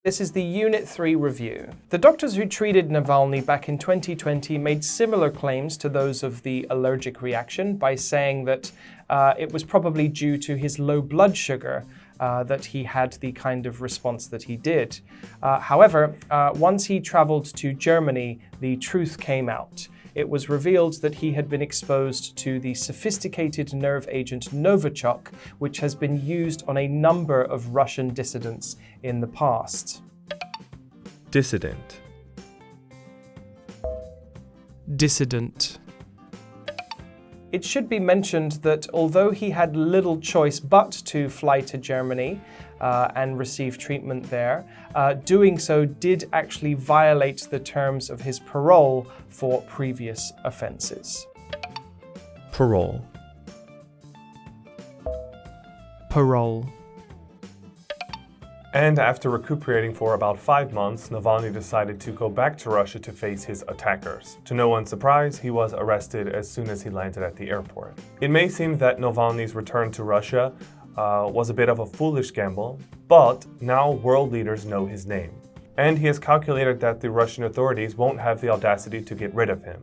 This is the Unit 3 review. The doctors who treated Navalny back in 2020 made similar claims to those of the allergic reaction by saying that it was probably due to his low blood sugar that he had the kind of response that he did. However, once he traveled to Germany, the truth came out. It was revealed that he had been exposed to the sophisticated nerve agent Novichok, which has been used on a number of Russian dissidents in the past. Dissident. Dissident. It should be mentioned that although he had little choice but to fly to Germany and receive treatment there, doing so did actually violate the terms of his parole for previous offenses. Parole. Parole. And after recuperating for about 5 months, Navalny decided to go back to Russia to face his attackers. To no one's surprise, he was arrested as soon as he landed at the airport. It may seem that Navalny's return to Russia was a bit of a foolish gamble, but now world leaders know his name. And he has calculated that the Russian authorities won't have the audacity to get rid of him.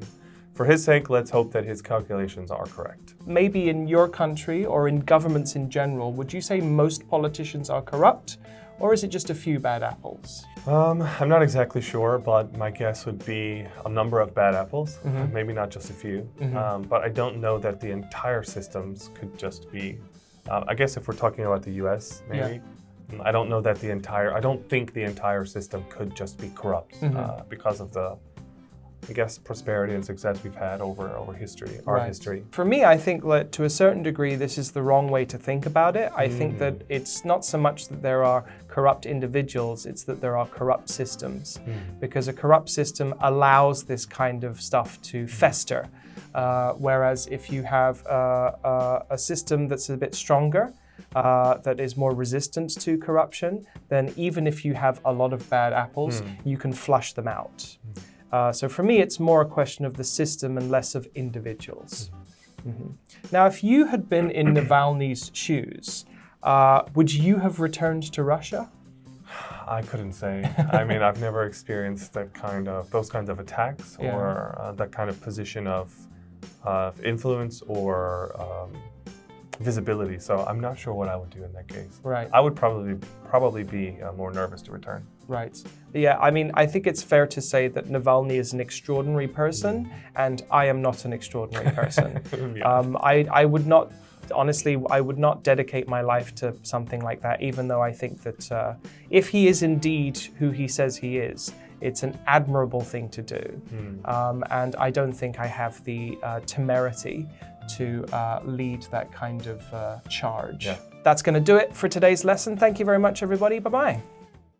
For his sake, let's hope that his calculations are correct. Maybe in your country or in governments in general, would you say most politicians are corrupt? Or is it just a few bad apples? I'm not exactly sure, but my guess would be a number of bad apples, maybe not just a few. But I don't know that the entire systems could just be, I guess if we're talking about the US, maybe. Yeah. I don't think the entire system could just be corrupt because of the, I guess, prosperity and success we've had over history, our history. For me, I think that to a certain degree, this is the wrong way to think about it. I think that it's not so much that there are corrupt individuals, it's that there are corrupt systems. Because a corrupt system allows this kind of stuff to fester. Whereas if you have a system that's a bit stronger, that is more resistant to corruption, then even if you have a lot of bad apples, you can flush them out. So for me, it's more a question of the system and less of individuals. Now, if you had been in Navalny's shoes, would you have returned to Russia? I couldn't say. I mean, I've never experienced those kinds of attacks or that kind of position of influence or visibility. So I'm not sure what I would do in that case. Right. I would probably be more nervous to return. Right. Yeah, I mean, I think it's fair to say that Navalny is an extraordinary person, and I am not an extraordinary person. I would not, honestly, I would not dedicate my life to something like that, even though I think that if he is indeed who he says he is, it's an admirable thing to do. And I don't think I have the temerity to lead that kind of charge. Yeah. That's going to do it for today's lesson. Thank you very much, everybody. Bye-bye.